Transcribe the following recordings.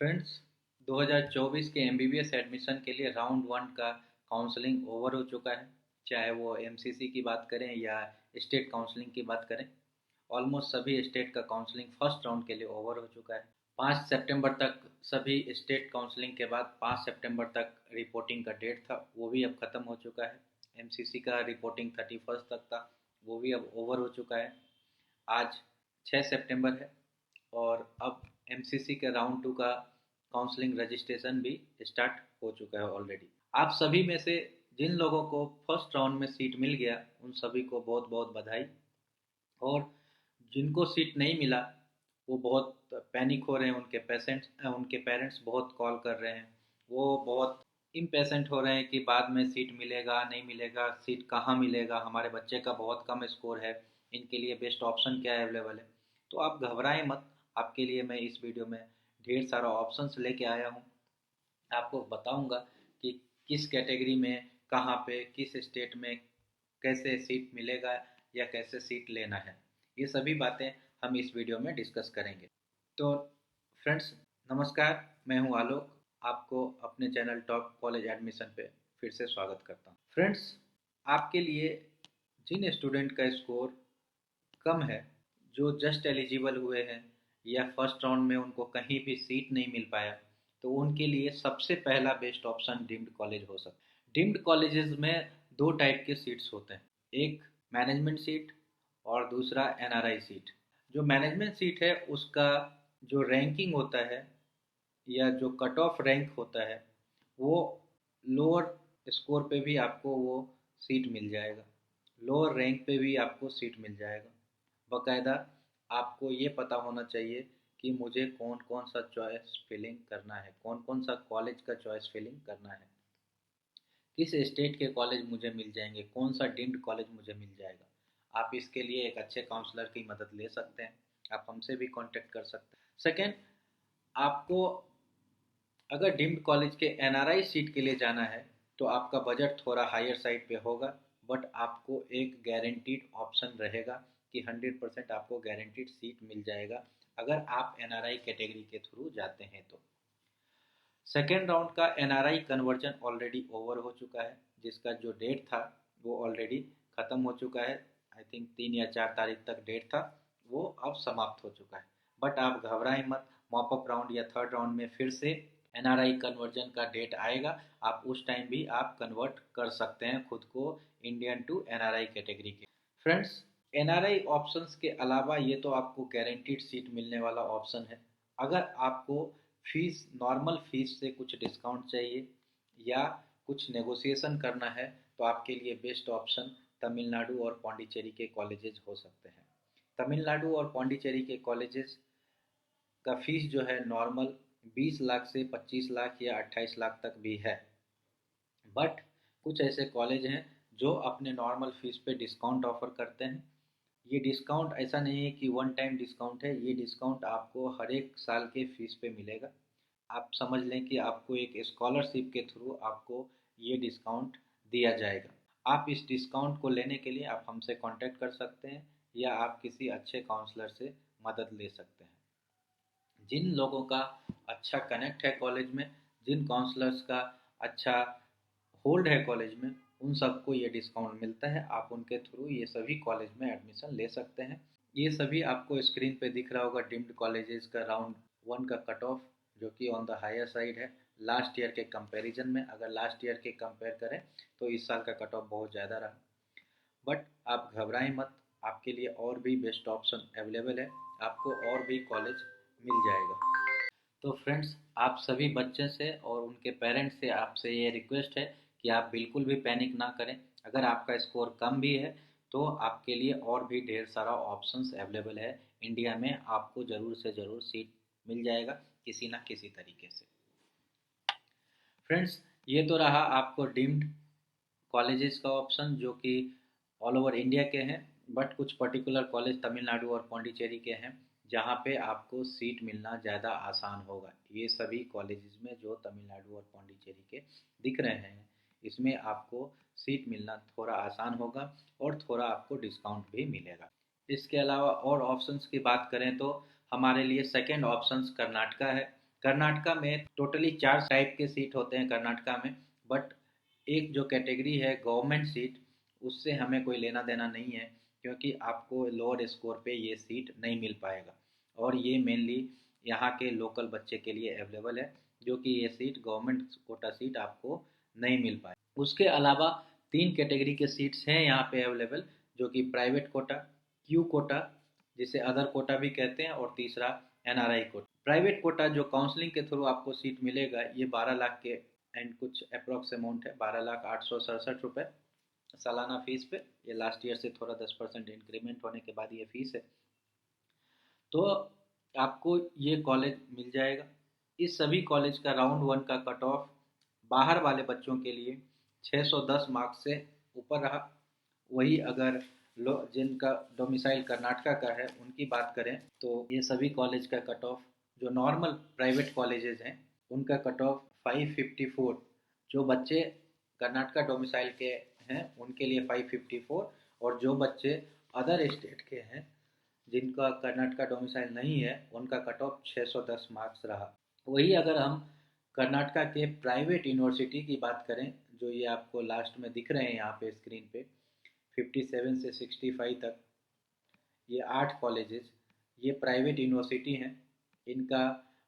Friends, 2024 के MBBS admission के लिए राउंड वन का काउंसलिंग ओवर हो चुका है। चाहे वो एमसीसी की बात करें या स्टेट काउंसलिंग की बात करें, ऑलमोस्ट सभी स्टेट का काउंसलिंग फर्स्ट राउंड के लिए ओवर हो चुका है। 5 सितंबर तक सभी स्टेट काउंसलिंग के बाद 5 सितंबर तक रिपोर्टिंग का डेट था, वो भी अब ख़त्म हो चुका है। एमसीसी का रिपोर्टिंग 31 तक था, वो भी अब ओवर हो चुका है। आज 6 सितंबर है और अब एमसीसी के राउंड टू का काउंसलिंग रजिस्ट्रेशन भी स्टार्ट हो चुका है ऑलरेडी। आप सभी में से जिन लोगों को फर्स्ट राउंड में सीट मिल गया, उन सभी को बहुत बहुत बधाई। और जिनको सीट नहीं मिला, वो बहुत पैनिक हो रहे हैं। उनके पेरेंट्स बहुत कॉल कर रहे हैं। वो बहुत इम्पेशेंट हो रहे हैं कि बाद में सीट मिलेगा नहीं मिलेगा, सीट कहाँ मिलेगा, हमारे बच्चे का बहुत कम स्कोर है, इनके लिए बेस्ट ऑप्शन क्या अवेलेबल है। तो आप घबराएं मत, आपके लिए मैं इस वीडियो में ढेर सारा ऑप्शंस लेके आया हूँ। आपको बताऊंगा कि किस कैटेगरी में, कहाँ पे, किस स्टेट में कैसे सीट मिलेगा या कैसे सीट लेना है। ये सभी बातें हम इस वीडियो में डिस्कस करेंगे। तो फ्रेंड्स, नमस्कार, मैं हूं आलोक। आपको अपने चैनल टॉप कॉलेज एडमिशन पे फिर से स्वागत करता हूं। फ्रेंड्स, आपके लिए जिन स्टूडेंट का स्कोर कम है, जो जस्ट एलिजिबल हुए हैं या फर्स्ट राउंड में उनको कहीं भी सीट नहीं मिल पाया, तो उनके लिए सबसे पहला बेस्ट ऑप्शन डीम्ड कॉलेज हो सकता है। डीम्ड कॉलेजेस में दो टाइप के सीट्स होते हैं, एक मैनेजमेंट सीट और दूसरा एनआरआई सीट। जो मैनेजमेंट सीट है उसका जो रैंकिंग होता है या जो कट ऑफ रैंक होता है, वो लोअर स्कोर पे भी आपको वो सीट मिल जाएगा, लोअर रैंक पे भी आपको सीट मिल जाएगा। बाकायदा आपको ये पता होना चाहिए कि मुझे कौन कौन सा चॉइस फिलिंग करना है, कौन कौन सा कॉलेज का चॉइस फिलिंग करना है, किस स्टेट के कॉलेज मुझे मिल जाएंगे, कौन सा डीम्ड कॉलेज मुझे मिल जाएगा। आप इसके लिए एक अच्छे काउंसलर की मदद ले सकते हैं, आप हमसे भी कांटेक्ट कर सकते हैं। सेकेंड, आपको अगर डीम्ड कॉलेज के एनआरआई सीट के लिए जाना है तो आपका बजट थोड़ा हायर साइड पे होगा, बट आपको एक गारंटीड ऑप्शन रहेगा कि 100% आपको गारंटीड सीट मिल जाएगा अगर आप एनआरआई कैटेगरी के थ्रू जाते हैं तो। सेकेंड राउंड का एनआरआई कन्वर्जन ऑलरेडी ओवर हो चुका है, जिसका जो डेट था वो ऑलरेडी ख़त्म हो चुका है। आई थिंक 3 या 4 तारीख तक डेट था, वो अब समाप्त हो चुका है। बट आप घबराएं मत, मॉपअप राउंड या थर्ड राउंड में फिर से एनआरआई कन्वर्जन का डेट आएगा। आप उस टाइम भी आप कन्वर्ट कर सकते हैं खुद को इंडियन टू एनआरआई कैटेगरी के। फ्रेंड्स, एनआरआई ऑप्शंस के अलावा ये तो आपको गारंटीड सीट मिलने वाला ऑप्शन है। अगर आपको फीस, नॉर्मल फीस से कुछ डिस्काउंट चाहिए या कुछ नेगोशिएशन करना है, तो आपके लिए बेस्ट ऑप्शन तमिलनाडु और पौंडीचेरी के कॉलेजेस हो सकते हैं। तमिलनाडु और पौंडीचेरी के कॉलेजेस का फीस जो है नॉर्मल 20 लाख से 25 लाख या 28 लाख तक भी है। बट कुछ ऐसे कॉलेज हैं जो अपने नॉर्मल फीस पे डिस्काउंट ऑफर करते हैं। ये डिस्काउंट ऐसा नहीं है कि वन टाइम डिस्काउंट है, ये डिस्काउंट आपको हर एक साल के फीस पे मिलेगा। आप समझ लें कि आपको एक स्कॉलरशिप के थ्रू आपको ये डिस्काउंट दिया जाएगा। आप इस डिस्काउंट को लेने के लिए आप हमसे कांटेक्ट कर सकते हैं या आप किसी अच्छे काउंसलर से मदद ले सकते हैं। जिन लोगों का अच्छा कनेक्ट है कॉलेज में, जिन काउंसलर्स का अच्छा होल्ड है कॉलेज में, उन सबको ये डिस्काउंट मिलता है। आप उनके थ्रू ये सभी कॉलेज में एडमिशन ले सकते हैं। ये सभी आपको स्क्रीन पे दिख रहा होगा डीम्ड कॉलेजेस का राउंड वन का कट ऑफ, जो कि ऑन द हायर साइड है लास्ट ईयर के कंपैरिजन में। अगर लास्ट ईयर के कंपेयर करें तो इस साल का कट ऑफ बहुत ज़्यादा रहा। बट आप घबराएं मत, आपके लिए और भी बेस्ट ऑप्शन अवेलेबल है, आपको और भी कॉलेज मिल जाएगा। तो फ्रेंड्स, आप सभी बच्चे से और उनके पेरेंट्स से आपसे ये रिक्वेस्ट है कि आप बिल्कुल भी पैनिक ना करें। अगर आपका स्कोर कम भी है तो आपके लिए और भी ढेर सारा ऑप्शंस अवेलेबल है। इंडिया में आपको ज़रूर से ज़रूर सीट मिल जाएगा किसी ना किसी तरीके से। फ्रेंड्स, ये तो रहा आपको डीम्ड कॉलेजेस का ऑप्शन, जो कि ऑल ओवर इंडिया के हैं, बट कुछ पर्टिकुलर कॉलेज तमिलनाडु और पौंडीचेरी के हैं जहाँ पे आपको सीट मिलना ज़्यादा आसान होगा। ये सभी कॉलेजेस में जो तमिलनाडु और पौंडीचेरी के दिख रहे हैं, इसमें आपको सीट मिलना थोड़ा आसान होगा और थोड़ा आपको डिस्काउंट भी मिलेगा। इसके अलावा और ऑप्शंस की बात करें तो हमारे लिए सेकेंड ऑप्शंस कर्नाटका है कर्नाटका में टोटली 4 टाइप के सीट होते हैं कर्नाटका में, बट एक जो कैटेगरी है गवर्नमेंट सीट, उससे हमें कोई लेना देना नहीं है, क्योंकि आपको लोअर स्कोर पे ये सीट नहीं मिल पाएगा। और ये मेनली यहाँ के लोकल बच्चे के लिए अवेलेबल है, जो कि ये सीट गवर्नमेंट कोटा सीट आपको नहीं मिल पाए। उसके अलावा 3 कैटेगरी के सीट्स हैं यहाँ पे अवेलेबल, जो कि प्राइवेट कोटा, क्यू कोटा जिसे अदर कोटा भी कहते हैं, और तीसरा एनआरआई कोटा। प्राइवेट कोटा जो काउंसलिंग के थ्रू आपको सीट मिलेगा, ये 12 लाख के एंड कुछ अप्रॉक्स अमाउंट है, 12,867 रुपये सालाना फीस पे। ये लास्ट ईयर से थोड़ा 10% इंक्रीमेंट होने के बाद ये फीस है। तो आपको ये कॉलेज मिल जाएगा। इस सभी कॉलेज का राउंड वन का कट ऑफ बाहर वाले बच्चों के लिए 610 मार्क्स से ऊपर रहा। वही अगर जिनका डोमिसाइल कर्नाटका का है उनकी बात करें, तो ये सभी कॉलेज का कट ऑफ, जो नॉर्मल प्राइवेट कॉलेजेस हैं उनका कट ऑफ 554, जो बच्चे कर्नाटका डोमिसाइल के हैं उनके लिए 554, और जो बच्चे अदर स्टेट के हैं जिनका कर्नाटका डोमिसाइल नहीं है उनका कट ऑफ 610 मार्क्स रहा। वही अगर हम कर्नाटका के प्राइवेट यूनिवर्सिटी की बात करें, जो ये आपको लास्ट में दिख रहे हैं यहाँ पे स्क्रीन पे, 57 से 65 तक, ये 8 कॉलेजेस ये प्राइवेट यूनिवर्सिटी हैं। इनका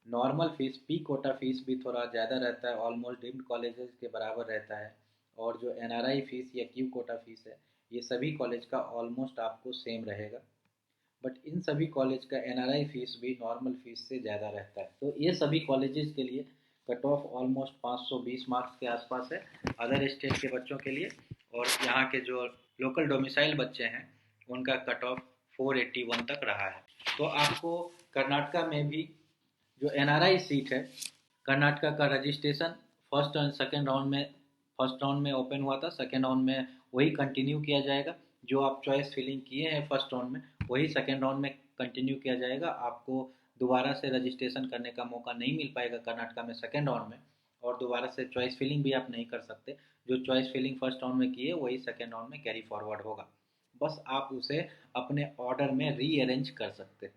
normal fees, P quota fees भी थोड़ा ज़्यादा रहता है, ऑलमोस्ट डीम्ड कॉलेजेस के बराबर रहता है। और जो एनआरआई फीस या क्यू कोटा फीस है, ये सभी कॉलेज का ऑलमोस्ट आपको सेम रहेगा। बट इन सभी कॉलेज का एनआरआई फीस भी नॉर्मल फीस से ज़्यादा रहता है। तो ये सभी कॉलेजेस के लिए कट ऑफ ऑलमोस्ट 520 मार्क्स के आसपास है अदर स्टेट के बच्चों के लिए। और यहाँ के जो लोकल डोमिसाइल बच्चे हैं उनका कट ऑफ 481 तक रहा है। तो आपको कर्नाटका में भी जो एनआरआई सीट है, कर्नाटका का registration first and second round में, फर्स्ट राउंड में ओपन हुआ था, सेकेंड राउंड में वही कंटिन्यू किया जाएगा। जो आप चॉइस फिलिंग किए हैं फर्स्ट राउंड में, वही सेकेंड राउंड में कंटिन्यू किया जाएगा। आपको दोबारा से रजिस्ट्रेशन करने का मौका नहीं मिल पाएगा कर्नाटका में सेकेंड राउंड में, और दोबारा से चॉइस फिलिंग भी आप नहीं कर सकते। जो चॉइस फिलिंग फर्स्ट राउंड में किए वही सेकेंड राउंड में कैरी फॉरवर्ड होगा, बस आप उसे अपने ऑर्डर में रीअरेंज कर सकते हैं।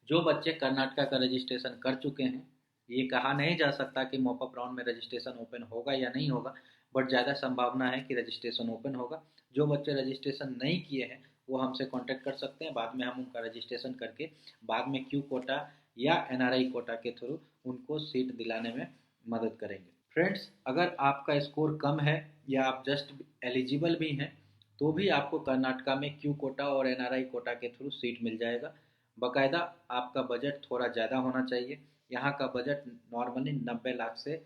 जो बच्चे कर्नाटका का रजिस्ट्रेशन कर चुके हैं, ये कहा नहीं जा सकता कि मॉपअप राउंड में रजिस्ट्रेशन ओपन होगा या नहीं होगा, बट ज़्यादा संभावना है कि रजिस्ट्रेशन ओपन होगा। जो बच्चे रजिस्ट्रेशन नहीं किए हैं वो हमसे कांटेक्ट कर सकते हैं, बाद में हम उनका रजिस्ट्रेशन करके बाद में क्यू कोटा या एनआरआई कोटा के थ्रू उनको सीट दिलाने में मदद करेंगे। फ्रेंड्स, अगर आपका स्कोर कम है या आप जस्ट एलिजिबल भी हैं, तो भी आपको कर्नाटका में क्यू कोटा और एनआरआई कोटा के थ्रू सीट मिल जाएगा। बाकायदा आपका बजट थोड़ा ज़्यादा होना चाहिए। यहाँ का बजट नॉर्मली 90 लाख से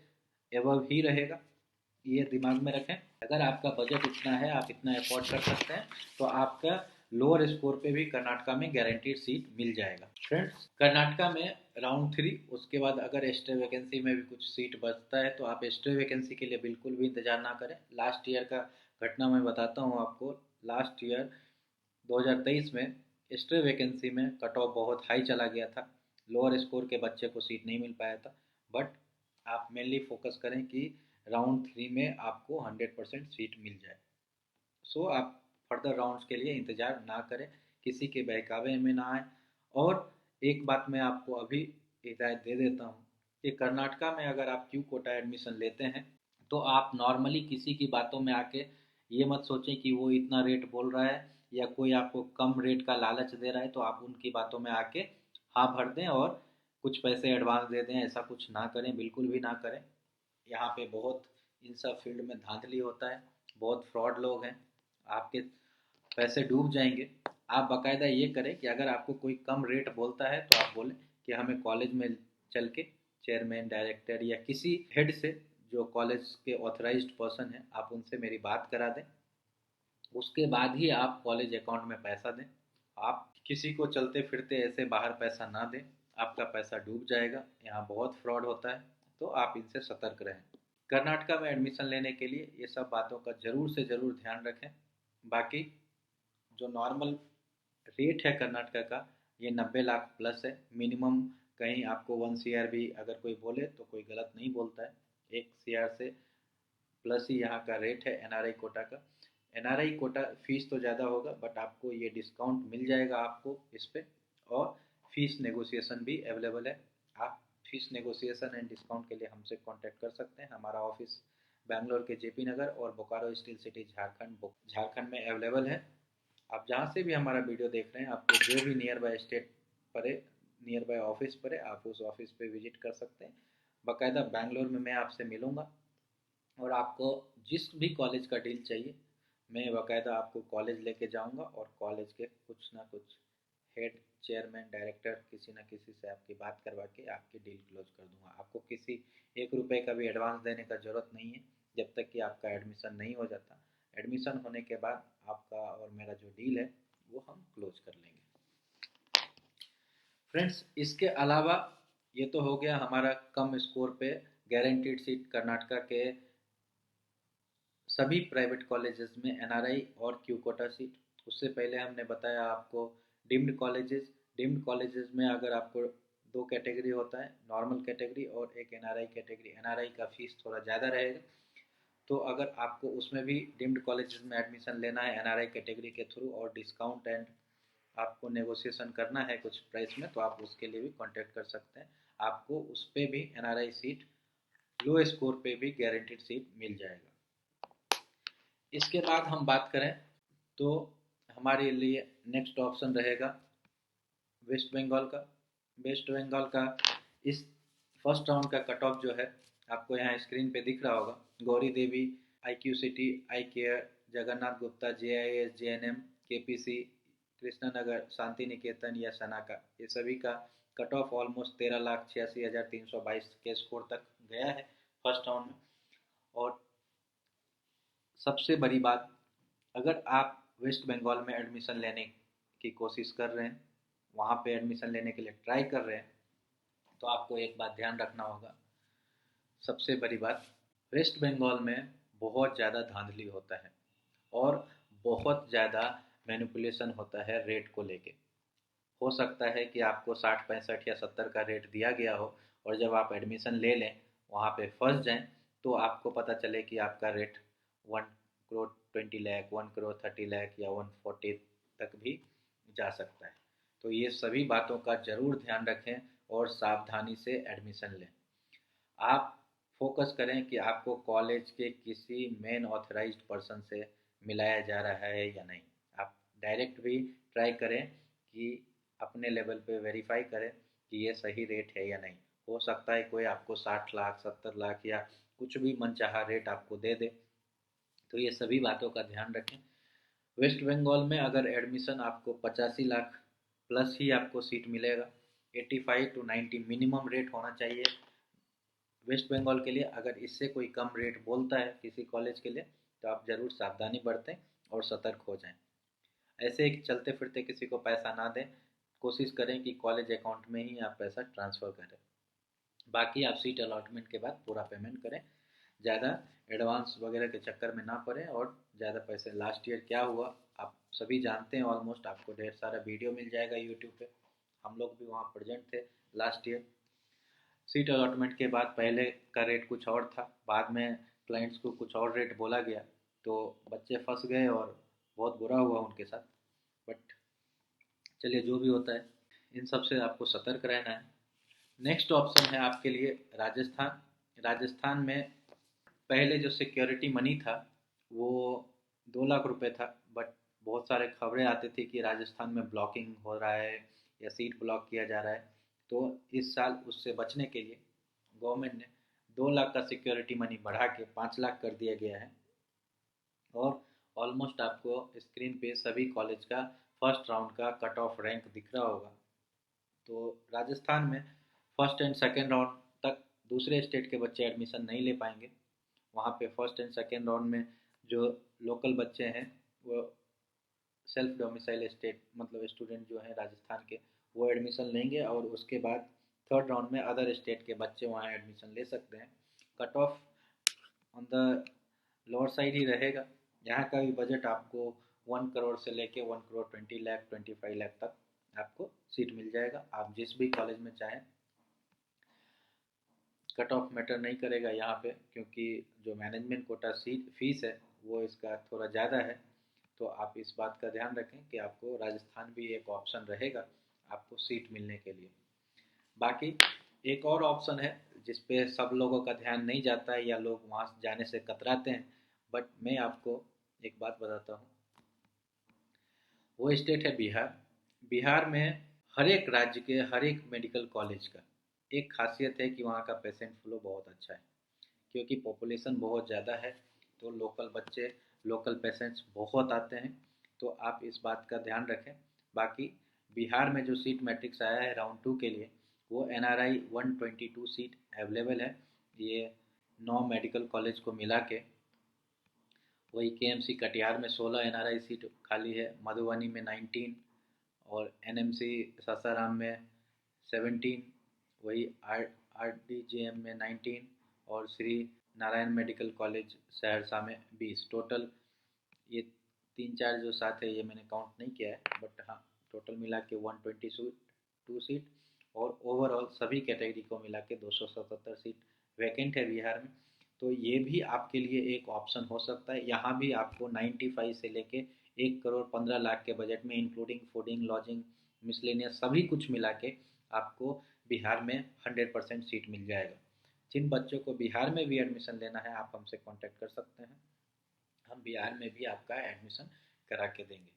एबव ही रहेगा, ये दिमाग में रखें। अगर आपका बजट इतना है, आप इतना अफोर्ड कर सकते हैं, तो आपका लोअर स्कोर पे भी कर्नाटका में गारंटीड सीट मिल जाएगा। फ्रेंड्स, कर्नाटका में राउंड 3 उसके बाद अगर एक्स्ट्रा वैकेंसी में भी कुछ सीट बचता है, तो आप एक्स्ट्रा वैकेंसी के लिए बिल्कुल भी इंतज़ार ना करें। लास्ट ईयर का घटना मैं बताता हूँ आपको। लास्ट ईयर 2023 में एक्स्ट्रा वैकेंसी में कट ऑफ बहुत हाई चला गया था, लोअर स्कोर के बच्चे को सीट नहीं मिल पाया था। बट आप मेनली फोकस करें कि राउंड 3 में आपको 100% सीट मिल जाए। सो आप फर्दर राउंड्स के लिए इंतज़ार ना करें, किसी के बहकावे में ना आए। और एक बात मैं आपको अभी हिदायत दे देता हूँ कि कर्नाटका में अगर आप क्यू कोटा एडमिशन लेते हैं, तो आप नॉर्मली किसी की बातों में आके ये मत सोचें कि वो इतना रेट बोल रहा है या कोई आपको कम रेट का लालच दे रहा है तो आप उनकी बातों में आके हाँ भर दें और कुछ पैसे एडवांस दे दें। ऐसा कुछ ना करें, बिल्कुल भी ना करें। यहाँ पे बहुत इन सब फील्ड में धांधली होता है, बहुत फ्रॉड लोग हैं, आपके पैसे डूब जाएंगे। आप बाकायदा ये करें कि अगर आपको कोई कम रेट बोलता है तो आप बोलें कि हमें कॉलेज में चल के चेयरमैन, डायरेक्टर या किसी हेड से, जो कॉलेज के ऑथराइज्ड पर्सन हैं, आप उनसे मेरी बात करा दें। उसके बाद ही आप कॉलेज अकाउंट में पैसा दें। आप किसी को चलते फिरते ऐसे बाहर पैसा ना दें, आपका पैसा डूब जाएगा। यहाँ बहुत फ्रॉड होता है, तो आप इनसे सतर्क रहें। कर्नाटका में एडमिशन लेने के लिए ये सब बातों का ज़रूर से ज़रूर ध्यान रखें। बाकी जो नॉर्मल रेट है कर्नाटका का, ये 90 लाख प्लस है मिनिमम। कहीं आपको 1 CR भी अगर कोई बोले तो कोई गलत नहीं बोलता है। 1 CR से प्लस ही यहाँ का रेट है एनआरआई कोटा का। एनआरआई कोटा फीस तो ज़्यादा होगा, बट आपको ये डिस्काउंट मिल जाएगा आपको इस पे, और फीस नेगोशिएशन भी अवेलेबल है। आप फीस नेगोशिएशन एंड डिस्काउंट के लिए हमसे कांटेक्ट कर सकते हैं। हमारा ऑफिस बैंगलोर के जेपी नगर और बोकारो स्टील सिटी झारखंड में अवेलेबल है। आप जहाँ से भी हमारा वीडियो देख रहे हैं, आपको जो भी नियर बाय स्टेट पड़े, नियर बाय ऑफिस पड़े, आप उस ऑफिस पे विजिट कर सकते हैं। बाकायदा बैंगलोर में मैं आपसे मिलूँगा और आपको जिस भी कॉलेज का डील चाहिए, मैं बाकायदा आपको कॉलेज लेके जाऊंगा और कॉलेज के कुछ ना कुछ हेड, चेयरमैन, डायरेक्टर किसी न किसी से आपकी बात करवा के आपकी डील क्लोज कर दूंगा। आपको किसी 1 रुपये का भी एडवांस देने का ज़रूरत नहीं है जब तक कि आपका एडमिशन नहीं हो जाता। एडमिशन होने के बाद आपका और मेरा जो डील है वो हम क्लोज कर लेंगे। फ्रेंड्स, इसके अलावा ये तो हो गया हमारा कम स्कोर पे गारंटीड सीट कर्नाटका के सभी प्राइवेट कॉलेजेस में एनआरआई और क्यू कोटा सीट। उससे पहले हमने बताया आपको डिम्ड कॉलेजेस में अगर आपको 2 कैटेगरी होता है, नॉर्मल कैटेगरी और एक एनआरआई कैटेगरी। एनआरआई का फीस थोड़ा ज़्यादा रहेगा, तो अगर आपको उसमें भी डिम्ड कॉलेजेस में एडमिशन लेना है एनआरआई कैटेगरी के थ्रू और डिस्काउंट एंड आपको नेगोशिएशन करना है कुछ प्राइस में, तो आप उसके लिए भी कांटेक्ट कर सकते हैं। आपको उस पर भी एनआरआई सीट लो स्कोर पे भी गारंटीड सीट मिल जाएगा। इसके बाद हम बात करें तो हमारे लिए नेक्स्ट ऑप्शन रहेगा वेस्ट बंगाल का। वेस्ट बंगाल का इस फर्स्ट राउंड का कट ऑफ जो है आपको यहाँ स्क्रीन पे दिख रहा होगा। Gouri Devi, IQ city, I care, Jagannath Gupta, JIS, JNM, KPC, Krishnanagar, Shanti Niketan या सनाका, ये सभी का कट ऑफ ऑलमोस्ट 13,86,322 के स्कोर तक गया है फर्स्ट राउंड में। और सबसे बड़ी बात, अगर आप वेस्ट बंगाल में एडमिशन लेने की कोशिश कर रहे हैं, वहाँ पे एडमिशन लेने के लिए ट्राई कर रहे हैं, तो आपको एक बात ध्यान रखना होगा। सबसे बड़ी बात, वेस्ट बंगाल में बहुत ज़्यादा धांधली होता है और बहुत ज़्यादा मैनिपुलेशन होता है रेट को लेके। हो सकता है कि आपको 60, 65 या 70 का रेट दिया गया हो और जब आप एडमिशन ले लें, वहाँ पे फंस जाएं, तो आपको पता चले कि आपका रेट 1,20,00,000, 1,30,00,000 या 140 तक भी जा सकता है। तो ये सभी बातों का ज़रूर ध्यान रखें और सावधानी से एडमिशन लें। आप फोकस करें कि आपको कॉलेज के किसी मेन ऑथराइज्ड पर्सन से मिलाया जा रहा है या नहीं। आप डायरेक्ट भी ट्राई करें कि अपने लेवल पे वेरीफाई करें कि ये सही रेट है या नहीं। हो सकता है कोई आपको 60 लाख, 70 लाख या कुछ भी मनचाहा रेट आपको दे दे, तो ये सभी बातों का ध्यान रखें। वेस्ट बंगाल में अगर एडमिशन आपको 85 लाख प्लस ही आपको सीट मिलेगा। 85 to 90 मिनिमम रेट होना चाहिए वेस्ट बंगाल के लिए। अगर इससे कोई कम रेट बोलता है किसी कॉलेज के लिए, तो आप ज़रूर सावधानी बरतें और सतर्क हो जाएं। ऐसे चलते फिरते किसी को पैसा ना दें। कोशिश करें कि कॉलेज अकाउंट में ही आप पैसा ट्रांसफ़र करें। बाकी आप सीट अलॉटमेंट के बाद पूरा पेमेंट करें। ज़्यादा एडवांस वगैरह के चक्कर में ना पड़े और ज़्यादा पैसे। लास्ट ईयर क्या हुआ आप सभी जानते हैं ऑलमोस्ट। आपको ढेर सारा वीडियो मिल जाएगा यूट्यूब पे, हम लोग भी वहाँ प्रेजेंट थे लास्ट ईयर। सीट अलॉटमेंट के बाद पहले का रेट कुछ और था, बाद में क्लाइंट्स को कुछ और रेट बोला गया, तो बच्चे फंस गए और बहुत बुरा हुआ उनके साथ। बट चलिए, जो भी होता है, इन सब से आपको सतर्क रहना है। नेक्स्ट ऑप्शन है आपके लिए राजस्थान। राजस्थान में पहले जो सिक्योरिटी मनी था वो 2 लाख रुपए था, बट बहुत सारे खबरें आती थी कि राजस्थान में ब्लॉकिंग हो रहा है या सीट ब्लॉक किया जा रहा है। तो इस साल उससे बचने के लिए गवर्नमेंट ने 2 लाख का सिक्योरिटी मनी बढ़ा के 5 लाख कर दिया गया है। और ऑलमोस्ट आपको स्क्रीन पे सभी कॉलेज का फर्स्ट राउंड का कट ऑफ रैंक दिख रहा होगा। तो राजस्थान में फर्स्ट एंड सेकेंड राउंड तक दूसरे स्टेट के बच्चे एडमिशन नहीं ले पाएंगे। वहाँ पे फर्स्ट एंड सेकेंड राउंड में जो लोकल बच्चे हैं वो सेल्फ डोमिसाइल स्टेट मतलब स्टूडेंट जो हैं राजस्थान के, वो एडमिशन लेंगे और उसके बाद थर्ड राउंड में अदर स्टेट के बच्चे वहाँ एडमिशन ले सकते हैं। Cut off on the lower side ही रहेगा। यहाँ का भी बजट आपको 1 करोड़ से लेके 1,20,00,000, 25 लाख तक आपको सीट मिल जाएगा। आप जिस भी कॉलेज में चाहें, कट ऑफ मैटर नहीं करेगा यहाँ पे, क्योंकि जो मैनेजमेंट कोटा सीट फीस है वो इसका थोड़ा ज़्यादा है। तो आप इस बात का ध्यान रखें कि आपको राजस्थान भी एक ऑप्शन रहेगा आपको सीट मिलने के लिए। बाकी एक और ऑप्शन है जिस पे सब लोगों का ध्यान नहीं जाता है या लोग वहाँ जाने से कतराते हैं, बट मैं आपको एक बात बताता हूँ। वो स्टेट है बिहार। बिहार में हर एक राज्य के हर एक मेडिकल कॉलेज का एक खासियत है कि वहाँ का पेशेंट फ्लो बहुत अच्छा है, क्योंकि पॉपुलेशन बहुत ज़्यादा है, तो लोकल बच्चे, लोकल पेशेंट्स बहुत आते हैं। तो आप इस बात का ध्यान रखें। बाकी बिहार में जो सीट मैट्रिक्स आया है राउंड टू के लिए, वो NRI 122 सीट अवेलेबल है। ये 9 मेडिकल कॉलेज को मिला के। वही KMC कटिहार में 16 NRI सीट खाली है, मधुबनी में 19, और NMC सासाराम में 17, वही RDGM में 19, और श्री नारायण मेडिकल कॉलेज सहरसा में 20। टोटल ये तीन चार जो साथ है ये मैंने काउंट नहीं किया है, बट हाँ टोटल मिला के 122 सीट, और ओवरऑल सभी कैटेगरी को मिला के 277 सीट वैकेंट है बिहार में। तो ये भी आपके लिए एक ऑप्शन हो सकता है। यहाँ भी आपको 95 से लेके 1 करोड़ 15 लाख के बजट में, इंक्लूडिंग फूडिंग, लॉजिंग, मिसलेनियस सभी कुछ मिला के आपको बिहार में 100% सीट मिल जाएगा। जिन बच्चों को बिहार में भी एडमिशन लेना है आप हमसे कांटेक्ट कर सकते हैं, हम बिहार में भी आपका एडमिशन करा के देंगे।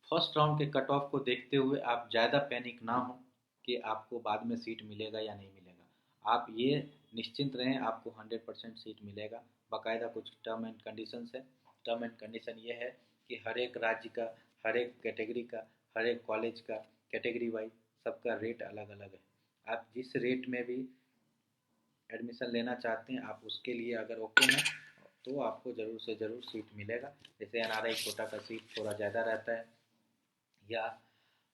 फर्स्ट राउंड के कट ऑफ को देखते हुए आप ज़्यादा पैनिक ना हो कि आपको बाद में सीट मिलेगा या नहीं मिलेगा। आप ये निश्चिंत रहें, आपको 100% सीट मिलेगा। बाकायदा कुछ टर्म एंड कंडीशंस है। टर्म एंड कंडीशन ये है कि हर एक राज्य का, हर एक कैटेगरी का, हर एक कॉलेज का कैटेगरी वाइज सबका रेट अलग अलग है। आप जिस रेट में भी एडमिशन लेना चाहते हैं आप उसके लिए अगर ओके हैं तो आपको ज़रूर से ज़रूर सीट मिलेगा। जैसे NRI कोटा का सीट थोड़ा ज़्यादा रहता है, या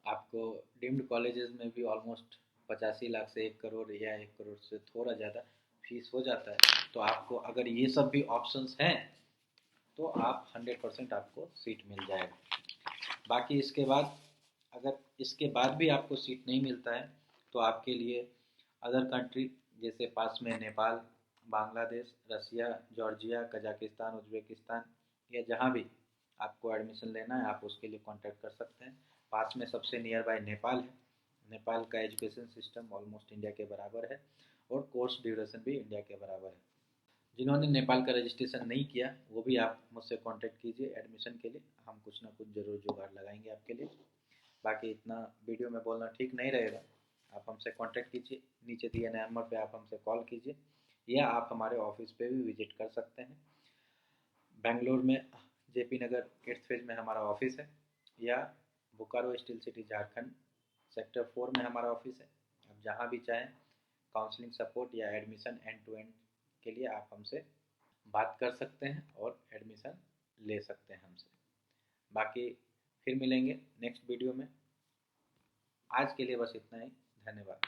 आपको डीम्ड कॉलेजेस में भी ऑलमोस्ट 85 लाख से 1 करोड़ या 1 करोड़ से थोड़ा ज़्यादा फीस हो जाता है। तो आपको अगर ये सब भी ऑप्शंस हैं तो आप 100% आपको सीट मिल जाएगा। बाकी इसके बाद, अगर इसके बाद भी आपको सीट नहीं मिलता है तो आपके लिए अदर कंट्री जैसे पास में नेपाल, बांग्लादेश, रसिया, जॉर्जिया, कजाकिस्तान, उज्बेकिस्तान, या जहाँ भी आपको एडमिशन लेना है आप उसके लिए कांटेक्ट कर सकते हैं। पास में सबसे नियर बाय नेपाल है। नेपाल का एजुकेशन सिस्टम ऑलमोस्ट इंडिया के बराबर है, और कोर्स ड्यूरेशन भी इंडिया के बराबर है। जिन्होंने नेपाल का रजिस्ट्रेशन नहीं किया वो भी आप मुझसे कांटेक्ट कीजिए एडमिशन के लिए, हम कुछ ना कुछ ज़रूर जुगाड़ लगाएंगे आपके लिए। बाकी इतना वीडियो में बोलना ठीक नहीं रहेगा। आप हमसे कांटेक्ट कीजिए, नीचे दिए नंबर पे आप हमसे कॉल कीजिए, या आप हमारे ऑफिस पे भी विजिट कर सकते हैं। बेंगलोर में JP नगर 8th फेज में हमारा ऑफिस है, या Bokaro steel city Jharkhand sector 4 में हमारा ऑफिस है। आप जहाँ भी चाहें काउंसलिंग सपोर्ट या एडमिशन एंड टू एंड के लिए आप हमसे बात कर सकते हैं और एडमिशन ले सकते हैं हमसे। बाकी फिर मिलेंगे नेक्स्ट वीडियो में। आज के लिए बस इतना ही। धन्यवाद।